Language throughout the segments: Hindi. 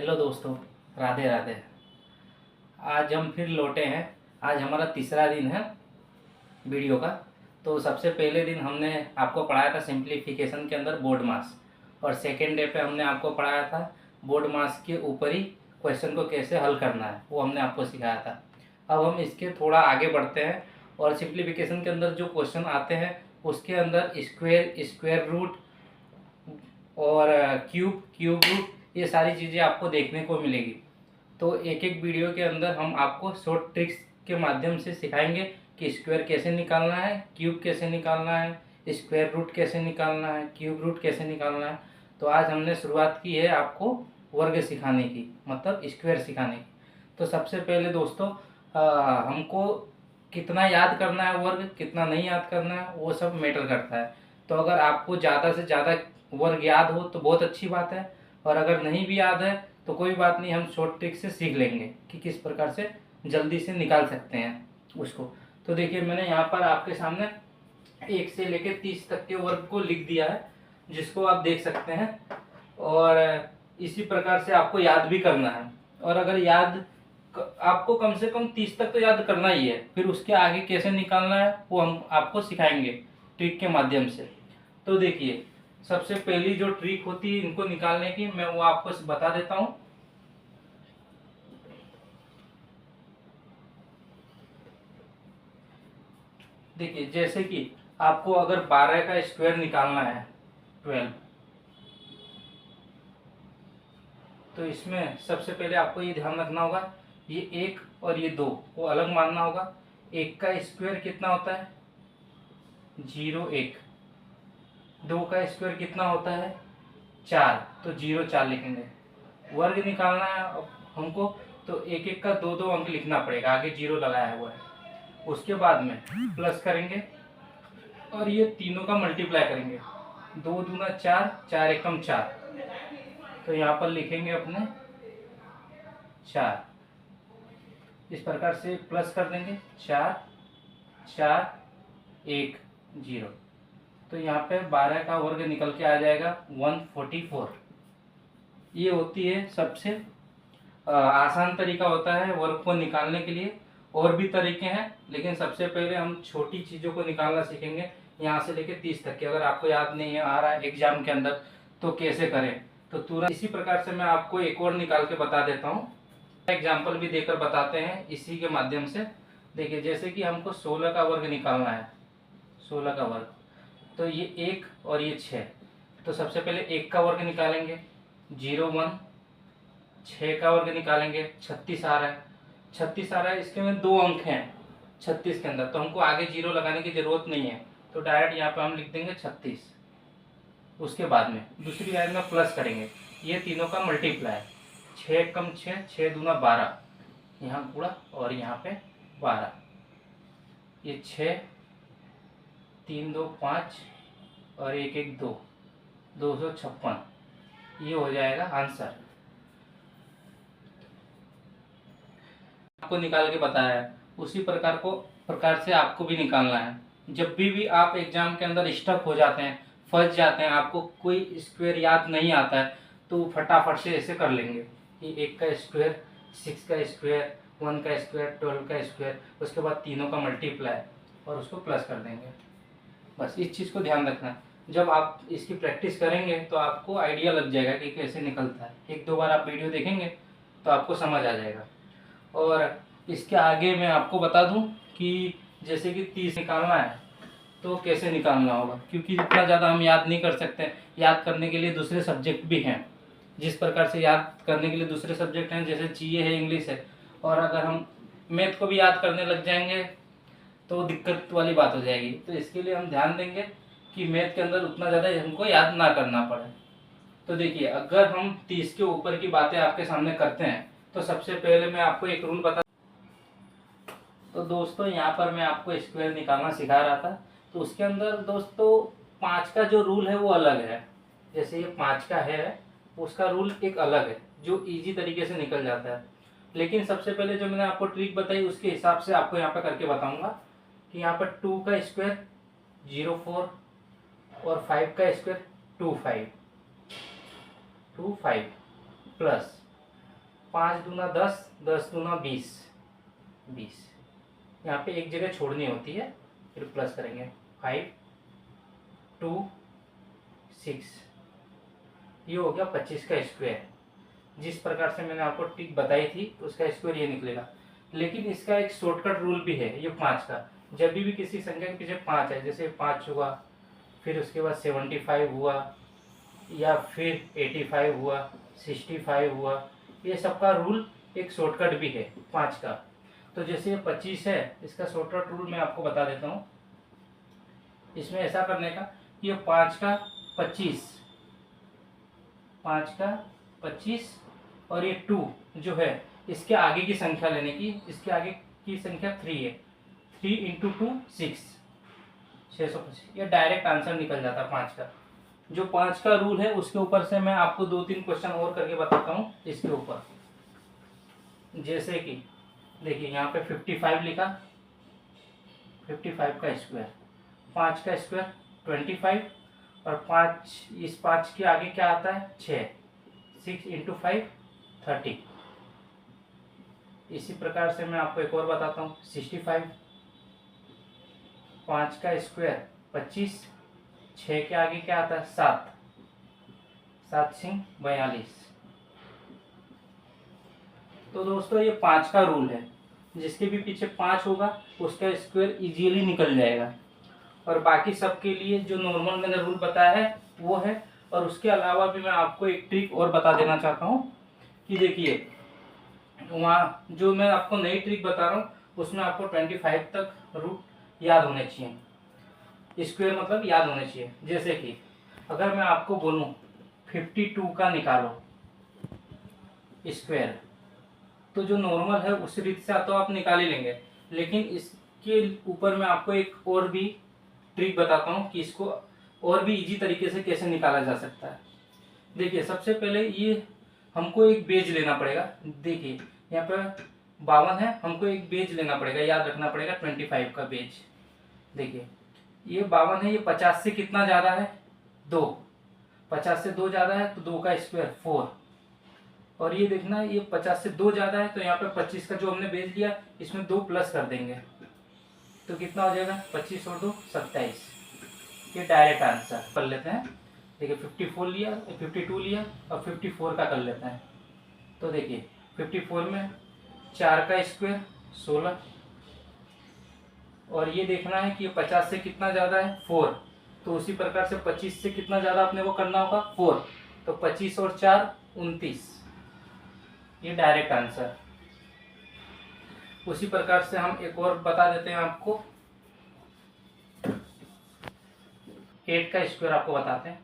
हेलो दोस्तों, राधे राधे। आज हम फिर लौटे हैं। आज हमारा तीसरा दिन है वीडियो का। तो सबसे पहले दिन हमने आपको पढ़ाया था सिंप्लीफिकेशन के अंदर बोर्ड मास, और सेकेंड डे पे हमने आपको पढ़ाया था बोर्ड मास के ऊपर ही क्वेश्चन को कैसे हल करना है, वो हमने आपको सिखाया था। अब हम इसके थोड़ा आगे बढ़ते हैं और सिंप्लीफिकेशन के अंदर जो क्वेश्चन आते हैं उसके अंदर स्क्वेयर रूट और क्यूब रूट, ये सारी चीज़ें आपको देखने को मिलेगी। तो एक एक वीडियो के अंदर हम आपको शॉर्ट ट्रिक्स के माध्यम से सिखाएंगे कि स्क्वायर कैसे निकालना है, क्यूब कैसे निकालना है, स्क्वायर रूट कैसे निकालना है, क्यूब रूट कैसे निकालना है। तो आज हमने शुरुआत की है आपको वर्ग सिखाने की, मतलब स्क्वायर सिखाने की। तो सबसे पहले दोस्तों हमको कितना याद करना है वर्ग, कितना नहीं याद करना है, वो सब मैटर करता है। तो अगर आपको ज़्यादा से ज़्यादा वर्ग याद हो तो बहुत अच्छी बात है, और अगर नहीं भी याद है तो कोई बात नहीं, हम शॉर्ट ट्रिक से सीख लेंगे कि किस प्रकार से जल्दी से निकाल सकते हैं उसको। तो देखिए, मैंने यहाँ पर आपके सामने 1 से लेकर 30 तक के वर्ग को लिख दिया है, जिसको आप देख सकते हैं। और इसी प्रकार से आपको याद भी करना है। और अगर आपको कम से कम 30 तक तो याद करना ही है, फिर उसके आगे कैसे निकालना है वो हम आपको सिखाएंगे ट्रिक के माध्यम से। तो देखिए, सबसे पहली जो ट्रिक होती है इनको निकालने की, मैं वो आपको बता देता हूँ। देखिए, जैसे कि आपको अगर 12 का स्क्वायर निकालना है 12, तो इसमें सबसे पहले आपको ये ध्यान रखना होगा, ये 1 और ये 2 को अलग मानना होगा। 1 का स्क्वायर कितना होता है 0 1, 2 का स्क्वायर कितना होता है 4, तो 0 4 लिखेंगे। वर्ग निकालना है अब हमको, तो एक एक का 2 2 अंक लिखना पड़ेगा, आगे 0 लगाया हुआ है। उसके बाद में प्लस करेंगे और ये तीनों का मल्टीप्लाई करेंगे। 2 दूना 4, 4 एकम 4, तो यहाँ पर लिखेंगे अपने 4। इस प्रकार से प्लस कर देंगे 4 4 1 0, तो यहाँ पे 12 का वर्ग निकल के आ जाएगा 144। ये होती है सबसे आसान तरीका होता है वर्ग को निकालने के लिए। और भी तरीके हैं, लेकिन सबसे पहले हम छोटी चीज़ों को निकालना सीखेंगे, यहाँ से लेके 30 तक के। अगर आपको याद नहीं है आ रहा है एग्जाम के अंदर तो कैसे करें, तो तुरंत इसी प्रकार से मैं आपको एक और निकाल के बता देता हूँ। एग्जाम्पल भी देकर बताते हैं इसी के माध्यम से। देखिए, जैसे कि हमको 16 का वर्ग निकालना है, 16 का वर्ग, तो ये 1 और ये 6। तो सबसे पहले 1 का वर्ग निकालेंगे 0 1, 6 का वर्ग निकालेंगे 36 आ रहा है, 36 आ रहा है, इसके में 2 अंक हैं 36 के अंदर, तो हमको आगे 0 लगाने की जरूरत नहीं है, तो डायरेक्ट यहाँ पे हम लिख देंगे 36। उसके बाद में दूसरी लाइन में प्लस करेंगे, ये तीनों का मल्टीप्लाई, 6 कम 6, 6 दूना 12, यहाँ पूरा और यहाँ पे 12, ये 6 3 2 5 और 1 1 2, 256, ये हो जाएगा आंसर। आपको निकाल के बताया है, उसी प्रकार से आपको भी निकालना है। जब भी आप एग्जाम के अंदर स्टक हो जाते हैं, फंस जाते हैं, आपको कोई स्क्वायर याद नहीं आता है, तो फटाफट से ऐसे कर लेंगे कि 1 का स्क्वायर, 6 का स्क्वायर, 1 का स्क्वायर, 12 का स्क्वायर, उसके बाद तीनों का मल्टीप्लाई और उसको प्लस कर देंगे। बस इस चीज़ को ध्यान रखना। जब आप इसकी प्रैक्टिस करेंगे तो आपको आइडिया लग जाएगा कि कैसे निकलता है। 1 2 बार आप वीडियो देखेंगे तो आपको समझ आ जाएगा। और इसके आगे मैं आपको बता दूं कि जैसे कि 30 निकालना है तो कैसे निकालना होगा, क्योंकि इतना ज़्यादा हम याद नहीं कर सकते। याद करने के लिए दूसरे सब्जेक्ट भी हैं, जिस प्रकार से याद करने के लिए दूसरे सब्जेक्ट हैं, जैसे जीए है, इंग्लिश है, और अगर हम मैथ को भी याद करने लग जाएंगे तो दिक्कत वाली बात हो जाएगी। तो इसके लिए हम ध्यान देंगे कि मैथ के अंदर उतना ज़्यादा हमको याद ना करना पड़े। तो देखिए, अगर हम 30 के ऊपर की बातें आपके सामने करते हैं तो सबसे पहले मैं आपको एक रूल बता। तो दोस्तों, यहाँ पर मैं आपको स्क्वायर निकालना सिखा रहा था, तो उसके अंदर दोस्तों 5 का जो रूल है वो अलग है। जैसे ये 5 का है, उसका रूल एक अलग है जो इजी तरीके से निकल जाता है। लेकिन सबसे पहले जो मैंने आपको ट्रिक बताई उसके हिसाब से आपको यहाँ पर करके बताऊंगा कि यहाँ पर 2 का स्क्वायर 0 4 और 5 का स्क्वायर 2 5 प्लस 5 दूना 10, 10 दूना 20, 20 यहाँ पे एक जगह छोड़नी होती है, फिर प्लस करेंगे 5 2 6, ये हो गया 25 का स्क्वायर। जिस प्रकार से मैंने आपको ट्रिक बताई थी उसका स्क्वायर ये निकलेगा। लेकिन इसका एक शॉर्टकट रूल भी है, ये 5 का। जब भी किसी संख्या के पीछे 5 है, जैसे 5 हुआ, फिर उसके बाद 75 हुआ, या फिर 85 हुआ, 65 हुआ, ये सबका रूल एक शॉर्टकट भी है 5 का। तो जैसे ये 25 है, इसका शॉर्टकट रूल मैं आपको बता देता हूँ। इसमें ऐसा करने का कि ये 5 का 25, 5 का 25 और ये 2 जो है इसके आगे की संख्या लेने की। इसके आगे की संख्या 3 है, 3 इंटू 2 6, 625। ये डायरेक्ट आंसर निकल जाता है 5 का। जो 5 का रूल है उसके ऊपर से मैं आपको 2-3 क्वेश्चन और करके बताता हूँ इसके ऊपर। जैसे कि देखिए यहाँ पे 55 लिखा, 55 का स्क्वायर, 5 का स्क्वायर 25, और 5, इस 5 के आगे क्या आता है 6, 6 इंटू 5 30। इसी प्रकार से मैं आपको एक और बताता हूँ 65, 5 का स्क्वायर 25, 6 के आगे क्या आता है 7, 7 सिंह 42। तो दोस्तों ये 5 का रूल है, जिसके भी पीछे 5 होगा उसका स्क्वायर इजीली निकल जाएगा। और बाकी सबके लिए जो नॉर्मल मैंने रूल बताया है वो है। और उसके अलावा भी मैं आपको एक ट्रिक और बता देना चाहता हूँ कि देखिए वहाँ जो मैं आपको नई ट्रिक बता रहा हूँ उसमें आपको 25 तक रूट याद होने चाहिए, स्क्वायर मतलब याद होने चाहिए। जैसे कि अगर मैं आपको बोलूँ 52 का निकालो स्क्वायर, तो जो नॉर्मल है उस रीत से तो आप निकाल ही लेंगे। लेकिन इसके ऊपर मैं आपको एक और भी ट्रिक बताता हूँ कि इसको और भी इजी तरीके से कैसे निकाला जा सकता है। देखिए सबसे पहले ये हमको एक बेज लेना पड़ेगा। देखिए यहाँ पर 52 है, हमको एक बेज लेना पड़ेगा, याद रखना पड़ेगा 25 का बेज। देखिए ये 52 है, ये 50 से कितना ज़्यादा है 2, 50 से 2 ज़्यादा है तो 2 का स्क्वायर 4। और ये देखना ये 50 से 2 ज़्यादा है तो यहाँ पे 25 का जो हमने बेच लिया इसमें 2 प्लस कर देंगे तो कितना हो जाएगा 25 और 2 27। ये डायरेक्ट आंसर कर लेते हैं। देखिए 54 लिया, 52 लिया और 54 का कर लेते हैं। तो देखिए 54 में 4 का स्क्वायर 16, और ये देखना है कि ये 50 से कितना ज़्यादा है 4, तो उसी प्रकार से 25 से कितना ज़्यादा अपने को करना होगा 4, तो 25 और 4 29। ये डायरेक्ट आंसर। उसी प्रकार से हम एक और बता देते हैं आपको, 8 का स्क्वायर आपको बताते हैं।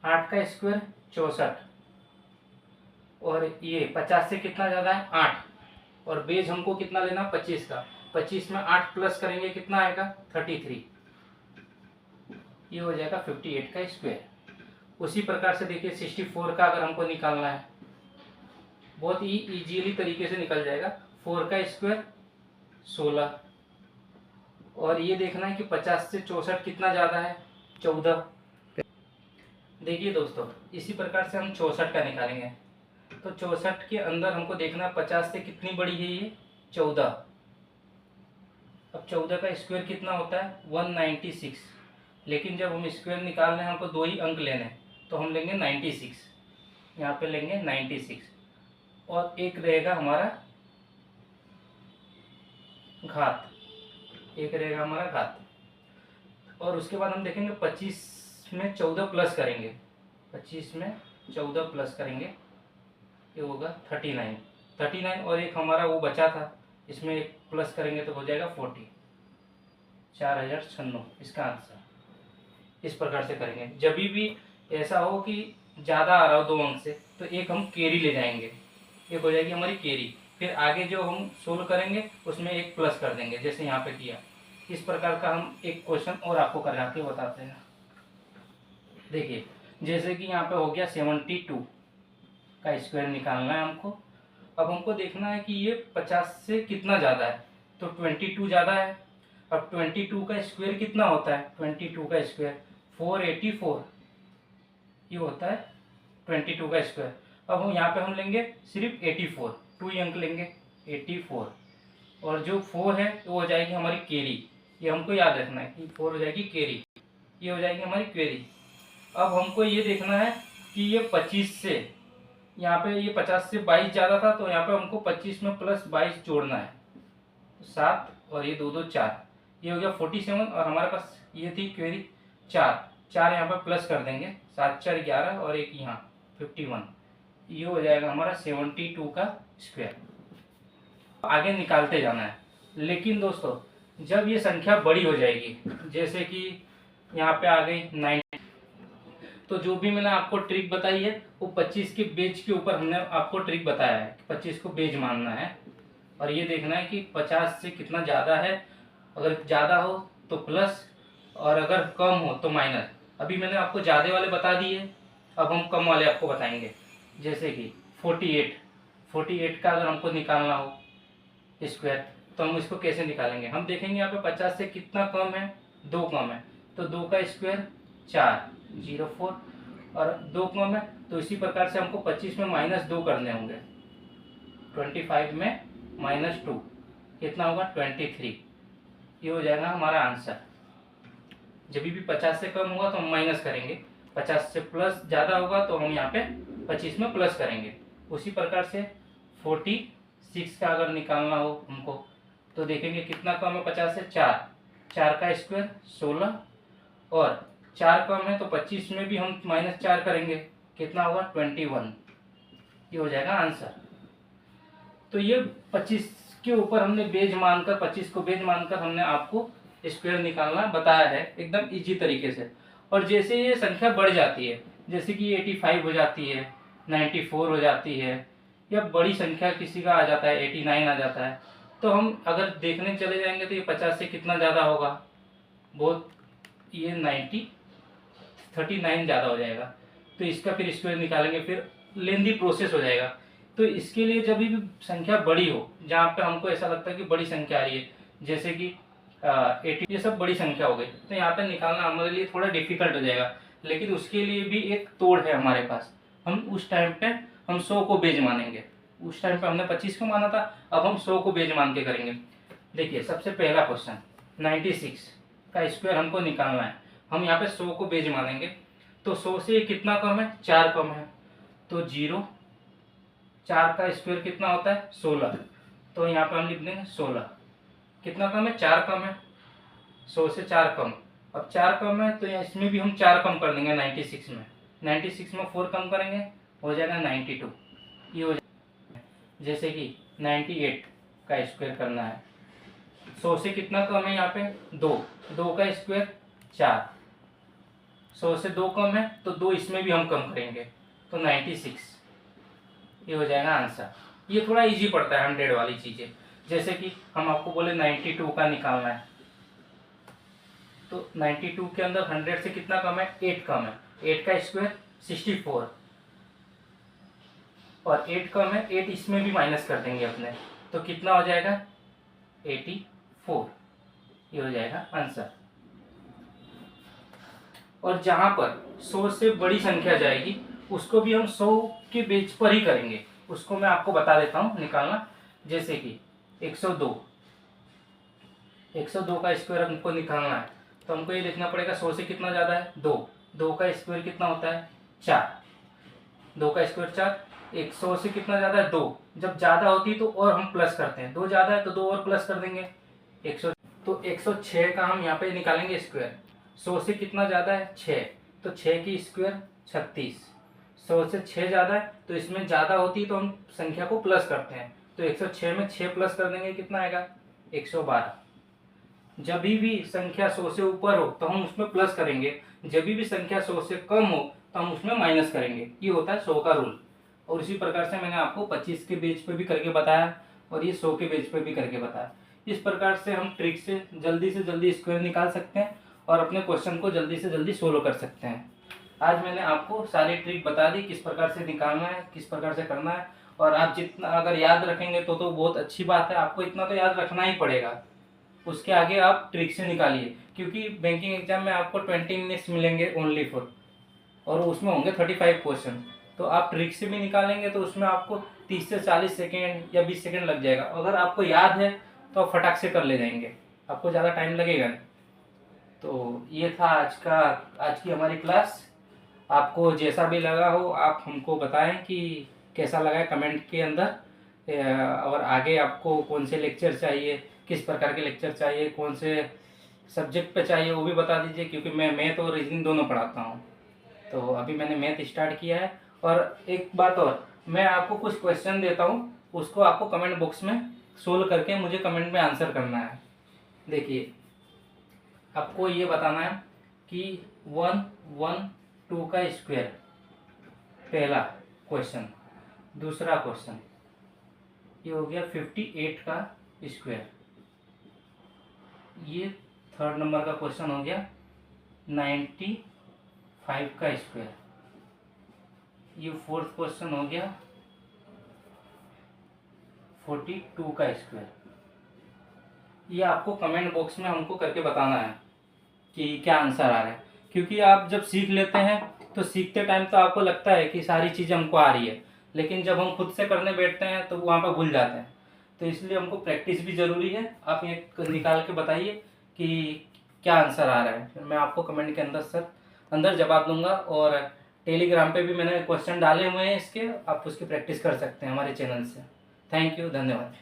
8 का स्क्वायर 64, और ये 50 से कितना ज़्यादा है 8, और बेज हमको कितना लेना 25 का। 25 में 8 प्लस करेंगे कितना आएगा 33, ये हो जाएगा 58 का स्क्वायर। उसी प्रकार से देखिए 64 का अगर हमको निकालना है बहुत ही इजीली तरीके से निकल जाएगा। 4 का स्क्वायर 16, और ये देखना है कि 50 से 64 कितना ज़्यादा है 14। देखिए दोस्तों इसी प्रकार से हम 64 का निकालेंगे। तो 64 के अंदर हमको देखना 50 से कितनी बड़ी है ये 14। अब 14 का स्क्वायर कितना होता है 196, लेकिन जब हम स्क्वायर निकालने हैं हमको 2 ही अंक लेने हैं तो हम लेंगे 96, यहाँ पे लेंगे 96, और एक रहेगा हमारा घात, एक रहेगा हमारा घात। और उसके बाद हम देखेंगे 25 में 14 प्लस करेंगे, 25 में 14 प्लस करेंगे ये होगा 39, और एक हमारा वो बचा था इसमें एक प्लस करेंगे तो हो जाएगा 40, 4096 इसका आंसर। इस प्रकार से करेंगे। जब भी ऐसा हो कि ज़्यादा आ रहा हो 2 अंक से तो एक हम कैरी ले जाएंगे, एक हो जाएगी हमारी कैरी। फिर आगे जो हम सोल्व करेंगे उसमें एक प्लस कर देंगे जैसे यहाँ पे किया। इस प्रकार का हम एक क्वेश्चन और आपको करा के बताते हैं। देखिए जैसे कि यहाँ पे हो गया 72 का स्क्वायर निकालना है हमको। अब हमको देखना है कि ये 50 से कितना ज़्यादा है, तो 22 ज़्यादा है। अब 22 का स्क्वायर कितना होता है 22 का स्क्वायर 484, ये होता है 22 का स्क्वायर। अब हम यहाँ पे हम लेंगे सिर्फ 84, 2 ही अंक लेंगे 84, और जो 4 है वो हो जाएगी हमारी कैरी। ये हमको याद रखना है कि 4 हो जाएगी कैरी, ये हो जाएगी हमारी क्वेरी। अब हमको ये देखना है कि ये 25 से, यहाँ पे ये 50 से 22 ज़्यादा था, तो यहाँ पे हमको 25 में प्लस 22 जोड़ना है, 7 और ये 2 2 4, ये हो गया 47। और हमारे पास ये थी क्वेरी 4 यहाँ पे प्लस कर देंगे, 7 4 11 और एक यहाँ 51, ये हो जाएगा हमारा 72 का स्क्वायर। आगे निकालते जाना है। लेकिन दोस्तों जब ये संख्या बड़ी हो जाएगी, जैसे कि यहाँ पे आ गई 9, तो जो भी मैंने आपको ट्रिक बताई है वो 25 के बेज के ऊपर हमने आपको ट्रिक बताया है कि 25 को बेज मानना है, और ये देखना है कि 50 से कितना ज़्यादा है। अगर ज़्यादा हो तो प्लस, और अगर कम हो तो माइनस। अभी मैंने आपको ज़्यादा वाले बता दिए, अब हम कम वाले आपको बताएंगे। जैसे कि 48 का अगर हमको निकालना हो स्क्वायर, तो हम इसको कैसे निकालेंगे। हम देखेंगे यहाँ पे 50 से कितना कम है, 2 कम है, तो 2 का स्क्वायर 4 04, और 2 कम है, तो इसी प्रकार से हमको 25 में -2 करने होंगे। 25 में -2 कितना होगा 23, ये हो जाएगा हमारा आंसर। जब भी 50 से कम होगा तो हम माइनस करेंगे, 50 से प्लस ज़्यादा होगा तो हम यहाँ पे 25 में प्लस करेंगे। उसी प्रकार से 46 का अगर निकालना हो हमको, तो देखेंगे कितना कम है 50 से, 4 का स्क्वायर 16, और 4 कम है तो 25 में भी हम -4 करेंगे, कितना होगा 21, ये हो जाएगा आंसर। तो ये 25 के ऊपर हमने बेज मानकर, 25 को बेज मानकर हमने आपको स्क्वायर निकालना बताया है एकदम इजी तरीके से। और जैसे ये संख्या बढ़ जाती है, जैसे कि 85 हो जाती है, 94 हो जाती है, या बड़ी संख्या किसी का आ जाता है 89 आ जाता है, तो हम अगर देखने चले जाएंगे तो ये 50 से कितना ज़्यादा होगा, बहुत, ये 39 ज़्यादा हो जाएगा, तो इसका फिर स्क्वायर निकालेंगे, फिर लेंदी प्रोसेस हो जाएगा। तो इसके लिए जब भी संख्या बड़ी हो, जहाँ पे हमको ऐसा लगता है कि बड़ी संख्या आ रही है, जैसे कि 80, ये सब बड़ी संख्या हो गई, तो यहाँ पे निकालना हमारे लिए थोड़ा डिफिकल्ट हो जाएगा। लेकिन उसके लिए भी एक तोड़ है हमारे पास, हम उस टाइम पे हम 100 को बेज मानेंगे। उस टाइम पे हमने 25 को माना था, अब हम 100 को बेज मान के करेंगे। देखिए सबसे पहला क्वेश्चन 96 का स्क्वायर हमको निकालना है। हम यहाँ पे 100 को बेज मानेंगे, तो 100 से कितना कम है, 4 कम है, तो 0, 4 का स्क्वायर कितना होता है 16, तो यहाँ पे हम लिख देंगे 16, कितना कम है 4 कम है, 100 से 4 कम। अब 4 कम है तो इसमें भी हम 4 कम कर देंगे 96 में, 96 में 4 कम करेंगे, हो जाएगा 92, ये हो जाएगा। जैसे कि 98 का स्क्वायर करना है, 100 से कितना कम है यहाँ पे 2 का स्क्वायर 4, 100 से 2 कम है तो 2 इसमें भी हम कम करेंगे, तो 96, ये हो जाएगा आंसर। ये थोड़ा इजी पड़ता है 100 वाली चीज़ें। जैसे कि हम आपको बोले 92 का निकालना है, तो 92 के अंदर 100 से कितना कम है 8 कम है, 8 का स्क्वायर 64, और 8 कम है, 8 इसमें भी माइनस कर देंगे अपने, तो कितना हो जाएगा 84, ये हो जाएगा आंसर। और जहां पर 100 से बड़ी संख्या जाएगी उसको भी हम 100 के बेस पर ही करेंगे, उसको मैं आपको बता देता हूं निकालना। जैसे कि 102 का स्क्वायर हमको निकालना है, तो हमको ये देखना पड़ेगा 100 से कितना ज़्यादा है 2 का स्क्वायर कितना होता है 4, 2 का स्क्वायर 4, 100 से कितना ज़्यादा है 2, जब ज़्यादा होती है तो और हम प्लस करते हैं, 2 ज़्यादा है तो 2 और प्लस कर देंगे 100, तो 106 का हम यहाँ पे निकालेंगे स्क्वायर। 100 से कितना ज़्यादा है 6, तो 6 की स्क्वायर 36, 100 से 6 ज़्यादा है तो इसमें ज़्यादा होती है तो हम संख्या को प्लस करते हैं, तो 106 में 6 प्लस कर देंगे, कितना आएगा 112। जब भी संख्या 100 से ऊपर हो तो हम उसमें प्लस करेंगे, जब भी संख्या 100 से कम हो तो हम उसमें माइनस करेंगे, ये होता है 100 का रूल। और इसी प्रकार से मैंने आपको 25 के बेस पे भी करके बताया और ये 100 के बेस पे भी करके बताया। इस प्रकार से हम ट्रिक से जल्दी स्क्वायर निकाल सकते हैं और अपने क्वेश्चन को जल्दी से जल्दी सोल्व कर सकते हैं। आज मैंने आपको सारी ट्रिक बता दी, किस प्रकार से निकालना है, किस प्रकार से करना है, और आप जितना अगर याद रखेंगे तो बहुत अच्छी बात है। आपको इतना तो याद रखना ही पड़ेगा, उसके आगे आप ट्रिक से निकालिए, क्योंकि बैंकिंग एग्जाम में आपको 20 मिनट्स मिलेंगे ओनली फॉर, और उसमें होंगे 35 क्वेश्चन। तो आप ट्रिक से भी निकालेंगे तो उसमें आपको 30 से 40 सेकेंड या 20 सेकेंड लग जाएगा। अगर आपको याद है तो आप फटाक से कर ले जाएंगे, आपको ज़्यादा टाइम लगेगा नहीं। तो ये था आज की हमारी क्लास। आपको जैसा भी लगा हो आप हमको बताएं कि कैसा लगा है कमेंट के अंदर। और आगे आपको कौन से लेक्चर चाहिए, किस प्रकार के लेक्चर चाहिए, कौन से सब्जेक्ट पे चाहिए वो भी बता दीजिए, क्योंकि मैं मैथ और रीजनिंग दोनों पढ़ाता हूँ। तो अभी मैंने मैथ स्टार्ट किया है। और एक बात और, मैं आपको कुछ क्वेश्चन देता हूँ, उसको आपको कमेंट बॉक्स में सोल्व करके मुझे कमेंट में आंसर करना है। देखिए, आपको ये बताना है कि 112 का स्क्वायर, पहला क्वेश्चन। दूसरा क्वेश्चन ये हो गया 58 का स्क्वायर। ये थर्ड नंबर का क्वेश्चन हो गया 95 का स्क्वायर। ये फोर्थ क्वेश्चन हो गया 42 का स्क्वायर। ये आपको कमेंट बॉक्स में हमको करके बताना है कि क्या आंसर आ रहा है, क्योंकि आप जब सीख लेते हैं तो सीखते टाइम तो आपको लगता है कि सारी चीज़ें हमको आ रही है, लेकिन जब हम खुद से करने बैठते हैं तो वहाँ पर भूल जाते हैं। तो इसलिए हमको प्रैक्टिस भी ज़रूरी है। आप ये निकाल के बताइए कि क्या आंसर आ रहा है, फिर मैं आपको कमेंट के अंदर जवाब दूंगा। और टेलीग्राम पे भी मैंने क्वेश्चन डाले हुए हैं इसके, आप उसकी प्रैक्टिस कर सकते हैं हमारे चैनल से। थैंक यू, धन्यवाद।